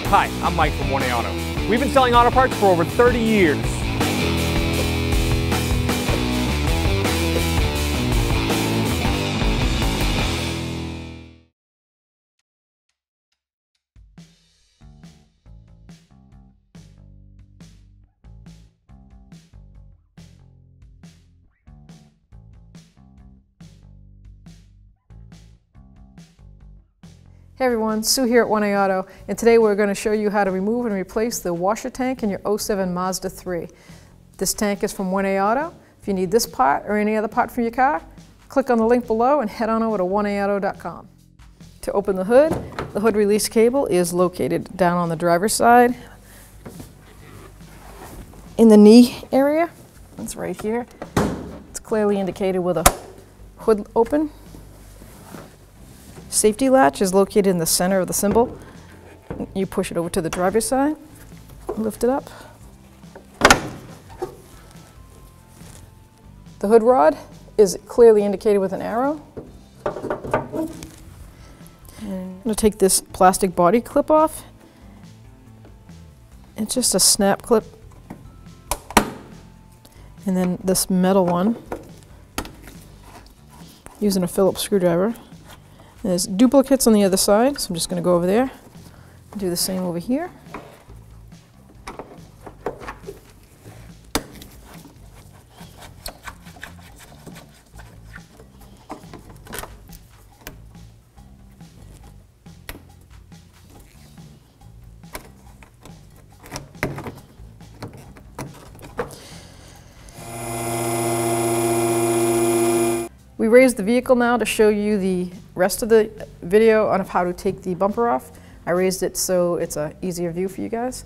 Hi, I'm Mike from 1A Auto. We've been selling auto parts for over 30 years. Hey everyone, Sue here at 1A Auto, and today we're going to show you how to remove and replace the washer tank in your 07 Mazda 3. This tank is from 1A Auto. If you need this part or any other part from your car, click on the link below and head on over to 1AAuto.com. To open the hood release cable is located down on the driver's side in the knee area. It's right here. It's clearly indicated with a hood open. Safety latch is located in the center of the symbol. You push it over to the driver's side, lift it up. The hood rod is clearly indicated with an arrow. I'm going to take this plastic body clip off. It's just a snap clip. And then this metal one, using a Phillips screwdriver. There's duplicates on the other side, so I'm just going to go over there and do the same over here. We raised the vehicle now to show you the rest of the video on how to take the bumper off. I raised it so it's an easier view for you guys.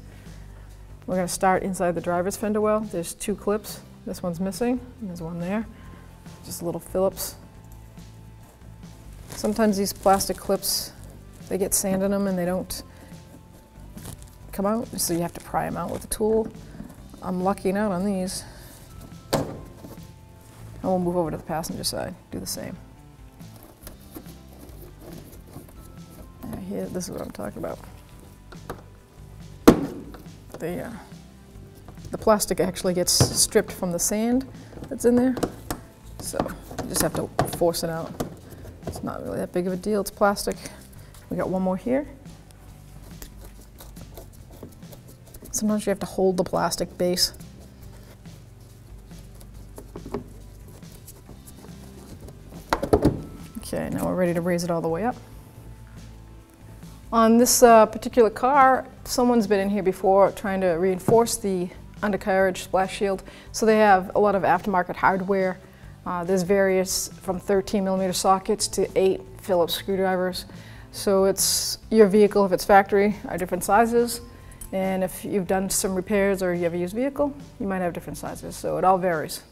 We're going to start inside the driver's fender well. There's two clips. This one's missing, and there's one there. Just a little Phillips. Sometimes these plastic clips, they get sand in them and they don't come out, so you have to pry them out with a tool. I'm lucking out on these. And we'll move over to the passenger side, do the same. Here, this is what I'm talking about. The plastic actually gets stripped from the sand that's in there, so you just have to force it out. It's not really that big of a deal, it's plastic. We got one more here. Sometimes you have to hold the plastic base. Okay, now we're ready to raise it all the way up. On this particular car, someone's been in here before trying to reinforce the undercarriage splash shield. So they have a lot of aftermarket hardware. There's various from 13mm sockets to 8 Phillips screwdrivers. So it's your vehicle, if it's factory, are different sizes. And if you've done some repairs or you have a used vehicle, you might have different sizes. So it all varies.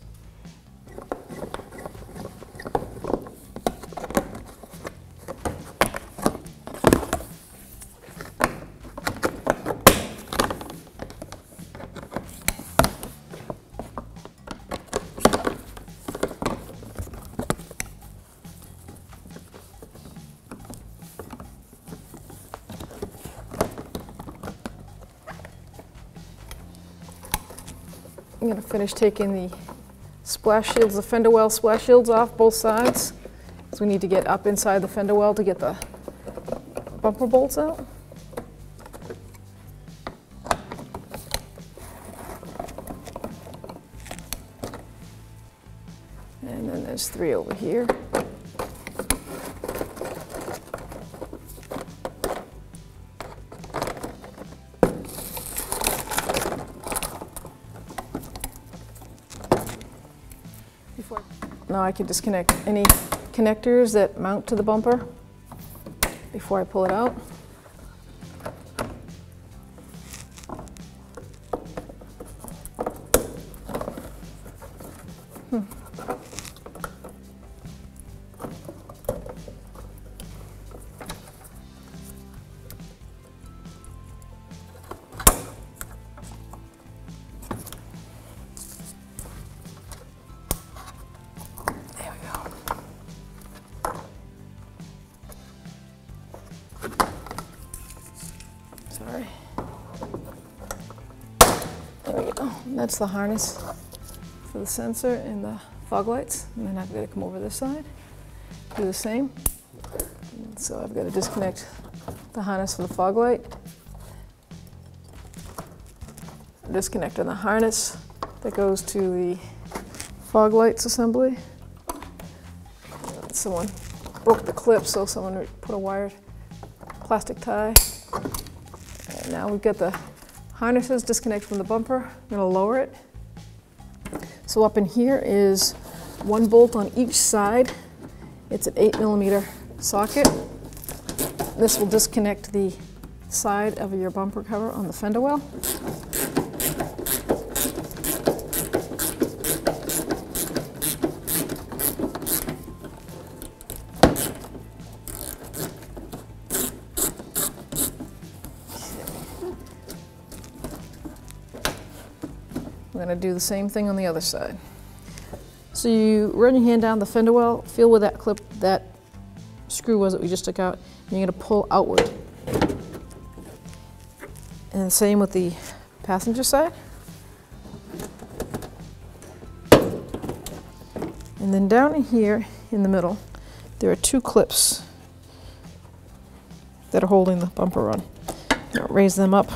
I'm going to finish taking the splash shields, the fender well splash shields off both sides, because we need to get up inside the fender well to get the bumper bolts out. And then there's 3 over here. Now I can disconnect any connectors that mount to the bumper before I pull it out. Sorry. That's the harness for the sensor and the fog lights. And then I've got to come over this side, do the same. And so I've got to disconnect the harness for the fog light, disconnect on the harness that goes to the fog lights assembly. Someone broke the clip, so someone put a wired plastic tie. And now we've got the harnesses disconnected from the bumper. I'm going to lower it. So up in here is one bolt on each side. It's an 8mm socket. This will disconnect the side of your bumper cover on the fender well. I'm going to do the same thing on the other side. So you run your hand down the fender well, feel where that clip, that screw was that we just took out, and you're going to pull outward. And the same with the passenger side. And then down in here in the middle, there are two clips that are holding the bumper on. Now raise them up.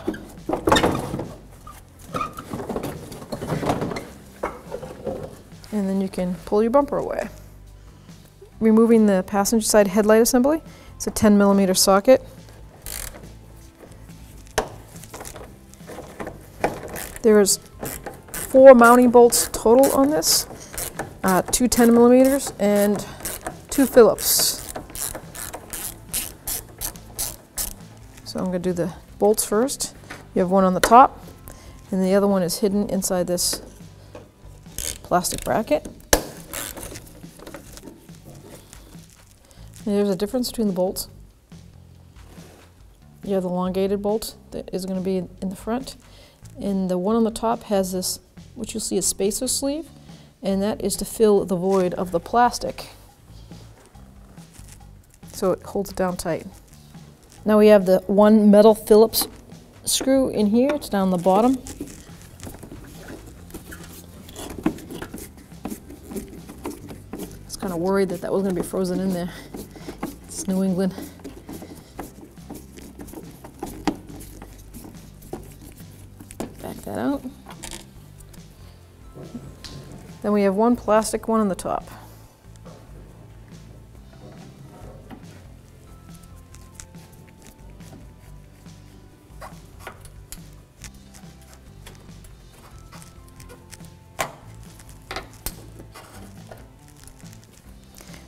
And then you can pull your bumper away. Removing the passenger side headlight assembly. It's a 10mm socket. There's 4 mounting bolts total on this, 2 10mm and 2 Phillips. So I'm going to do the bolts first. You have one on the top, and the other one is hidden inside this plastic bracket. And there's a difference between the bolts. You have the elongated bolt that is going to be in the front, and the one on the top has this, what you'll see, a spacer sleeve, and that is to fill the void of the plastic, so it holds it down tight. Now we have the one metal Phillips screw in here. It's down the bottom. Kind of worried that that was going to be frozen in there. It's New England. Back that out. Then we have one plastic one on the top.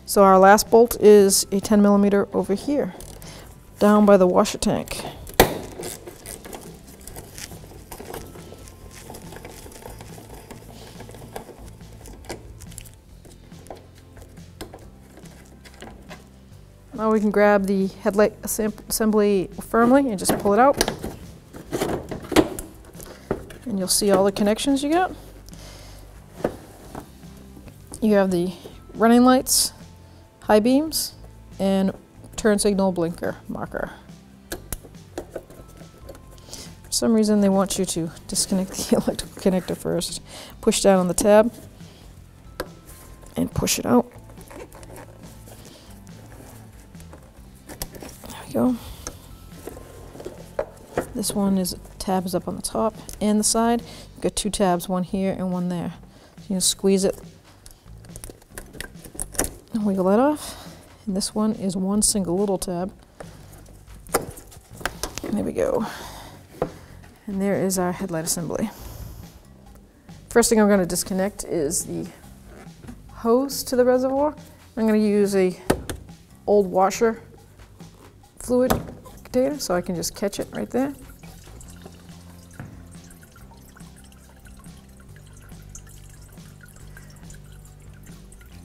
So our last bolt is a 10mm over here, down by the washer tank. Now we can grab the headlight assembly firmly and just pull it out. And you'll see all the connections you got. You have the running lights, high beams, and turn signal blinker marker. For some reason they want you to disconnect the electrical connector first. Push down on the tab and push it out. There we go. This one is, tab is up on the top and the side. You've got 2 tabs, one here and one there. So you can squeeze it and wiggle that off. And this one is one single little tab. There we go. And there is our headlight assembly. First thing I'm going to disconnect is the hose to the reservoir. I'm going to use a old washer fluid container so I can just catch it right there.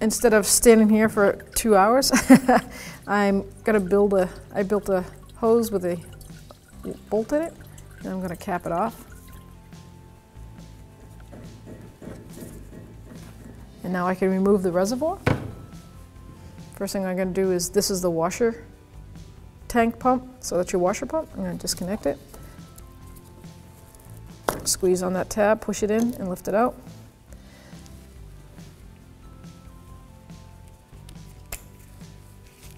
Instead of standing here for 2 hours, I built a hose with a bolt in it, and I'm going to cap it off. And now I can remove the reservoir. First thing I'm going to do is, this is the washer tank pump, so that's your washer pump. I'm going to disconnect it. squeeze on that tab, push it in, and lift it out.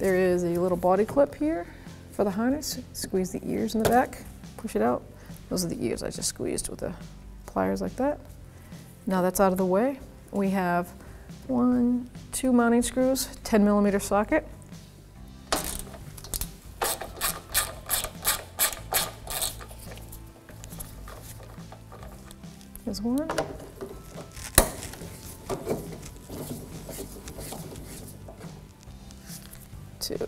There is a little body clip here for the harness. Squeeze the ears in the back, push it out. Those are the ears I just squeezed with the pliers like that. Now that's out of the way. We have 1, 2 mounting screws, 10mm socket. There's one. Two.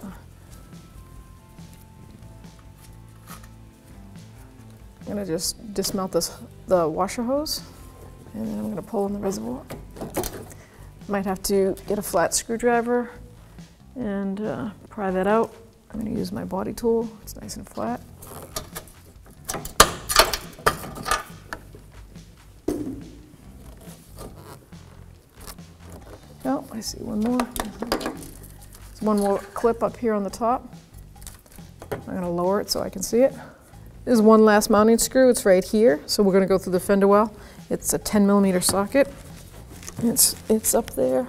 I'm going to just dismount the washer hose, and then I'm going to pull in the reservoir. Might have to get a flat screwdriver and pry that out. I'm going to use my body tool. It's nice and flat. Oh, I see one more. There's one more clip up here on the top. I'm going to lower it so I can see it. There's one last mounting screw. It's right here. So we're going to go through the fender well. It's a 10mm socket. It's up there.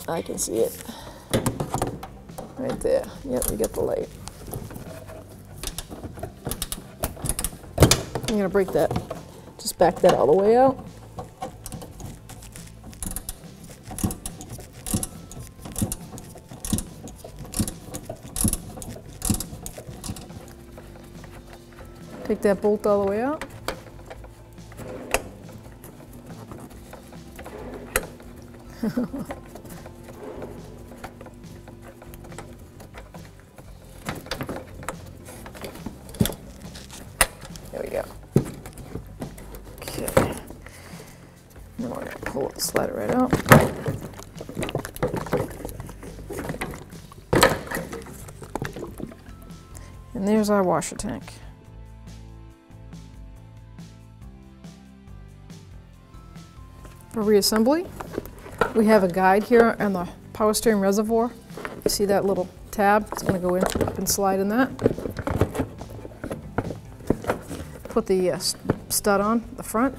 I can see it. Right there. Yep, you get the light. I'm going to break that. Just back that all the way out. Take that bolt all the way out. There we go. Okay. Now we're going to pull it, slide it right out. And there's our washer tank. For reassembly, we have a guide here on the power steering reservoir. You see that little tab? It's going to go in up and slide in that. Put the stud on the front.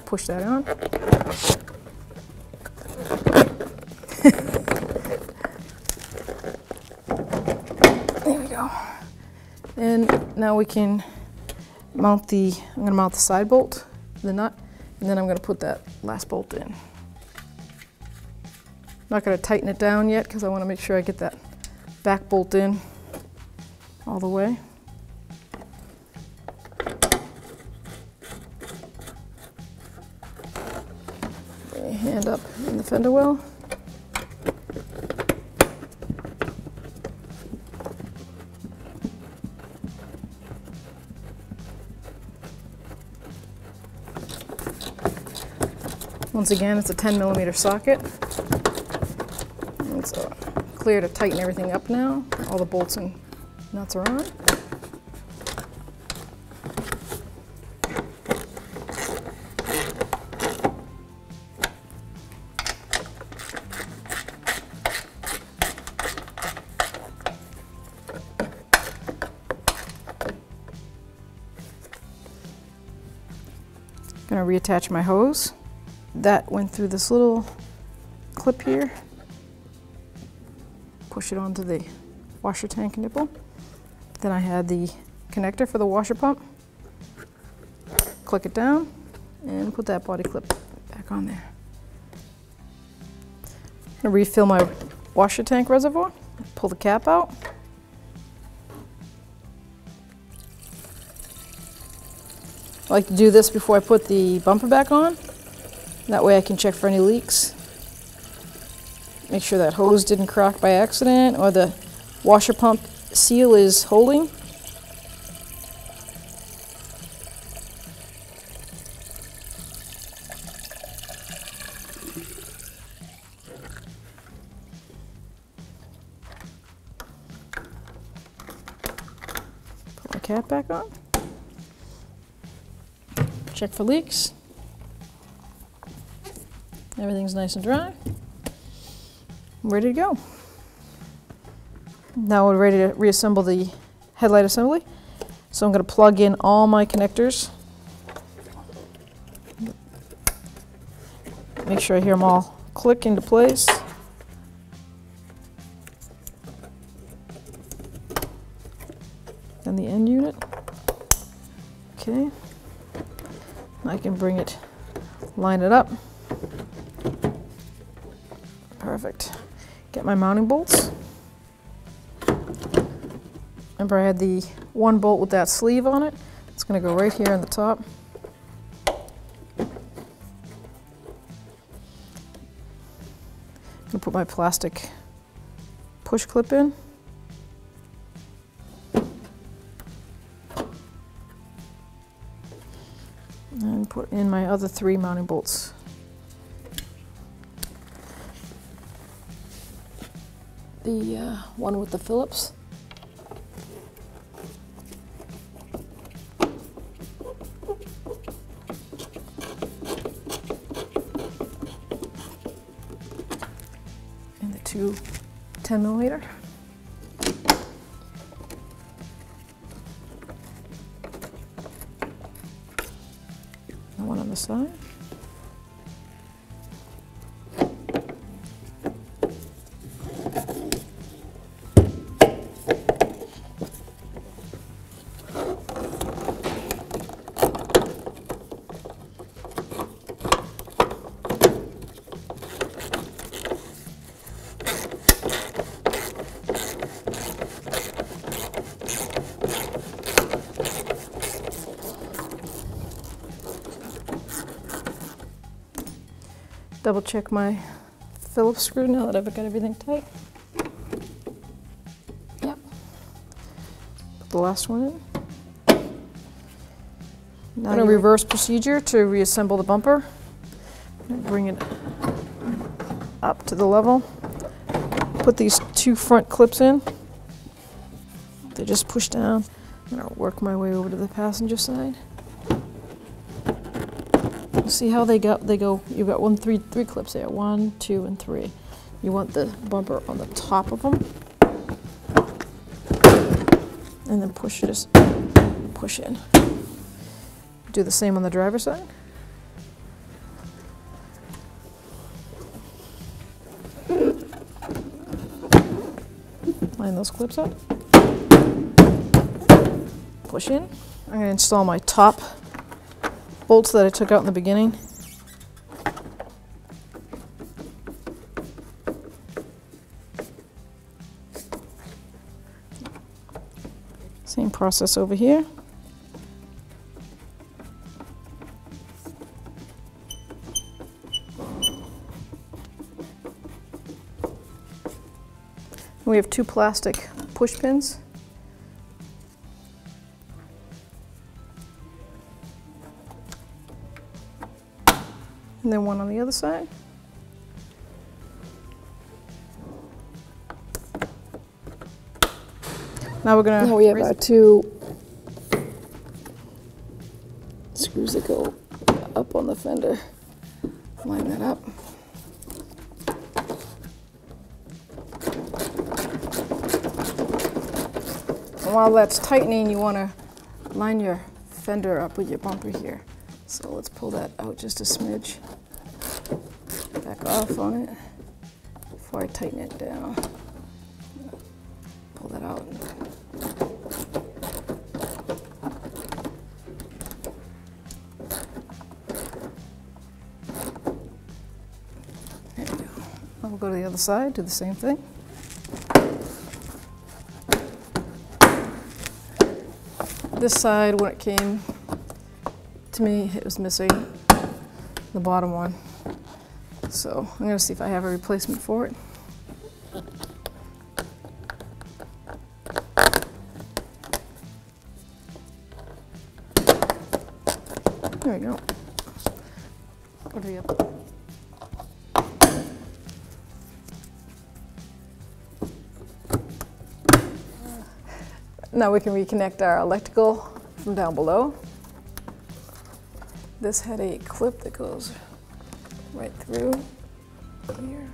Push that on. There we go. And now we can mount I'm going to mount the side bolt, the nut. And then I'm going to put that last bolt in. Not going to tighten it down yet because I want to make sure I get that back bolt in all the way. Bring your hand up in the fender well. Once again, it's a 10mm socket. It's clear to tighten everything up now. All the bolts and nuts are on. I'm going to reattach my hose. That went through this little clip here. Push it onto the washer tank nipple. Then I had the connector for the washer pump. Click it down and put that body clip back on there. I'm going to refill my washer tank reservoir. Pull the cap out. I like to do this before I put the bumper back on. That way I can check for any leaks. Make sure that hose didn't crack by accident or the washer pump seal is holding. Put my cap back on. Check for leaks. Everything's nice and dry. I'm ready to go. Now we're ready to reassemble the headlight assembly. So I'm going to plug in all my connectors. Make sure I hear them all click into place. And the end unit. Okay. I can bring it, line it up. Perfect. Get my mounting bolts. Remember I had the one bolt with that sleeve on it. It's going to go right here on the top. I'm going to put my plastic push clip in. And put in my other 3 mounting bolts. The one with the Phillips. And the 2 10mm. The one on the side. Double check my Phillips screw now that I've got everything tight. Yep. Put the last one in. Now a reverse procedure to reassemble the bumper. Bring it up to the level. Put these 2 front clips in. They just push down. I'm going to work my way over to the passenger side. See how they go? You've got 3 clips there. 1, 2, and 3. You want the bumper on the top of them, and then push in. Do the same on the driver's side. Line those clips up. Push in. I'm going to install my top bolts that I took out in the beginning. Same process over here. We have 2 plastic push pins. And then one on the other side. Now we're gonna. Now we have our 2 screws that go up on the fender. Line that up. And while that's tightening, you want to line your fender up with your bumper here. So let's pull that out just a smidge. Back off on it before I tighten it down. Pull that out. There we go. I'll go to the other side, do the same thing. This side, when it came to me, it was missing the bottom one. So I'm going to see if I have a replacement for it. There we go. Go to the other. Now we can reconnect our electrical from down below. This had a clip that goes right through here.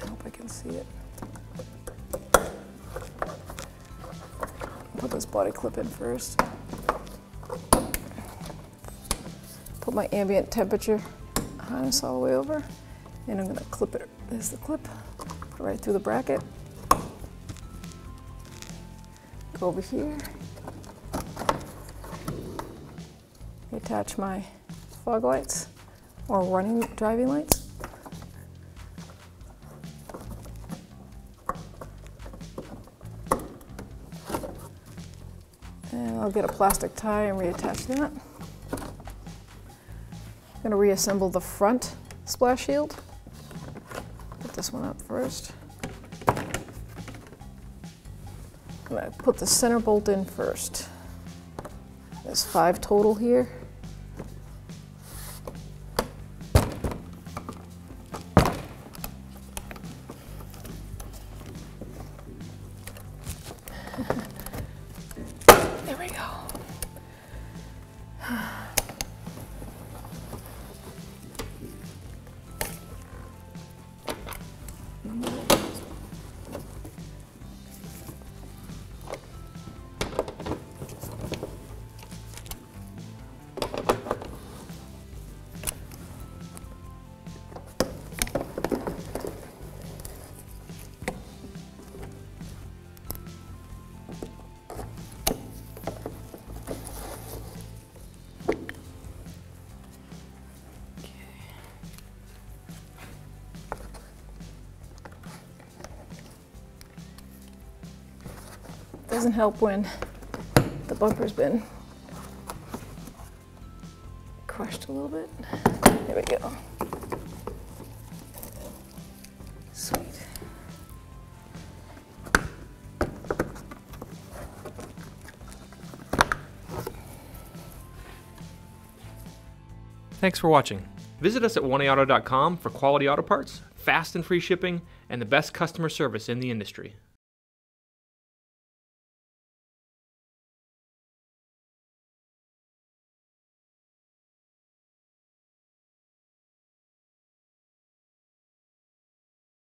I hope I can see it. this body clip in first. Put my ambient temperature harness all the way over, and I'm going to clip it. There's the clip. Put it right through the bracket. Go over here. Attach my fog lights or running driving lights. And I'll get a plastic tie and reattach that. I'm going to reassemble the front splash shield. Put this one up first. I'm going to put the center bolt in first. There's 5 total here. There we go. Doesn't help when the bumper's been crushed a little bit. There we go. Sweet. Thanks for watching. Visit us at 1AAuto.com for quality auto parts, fast and free shipping, and the best customer service in the industry.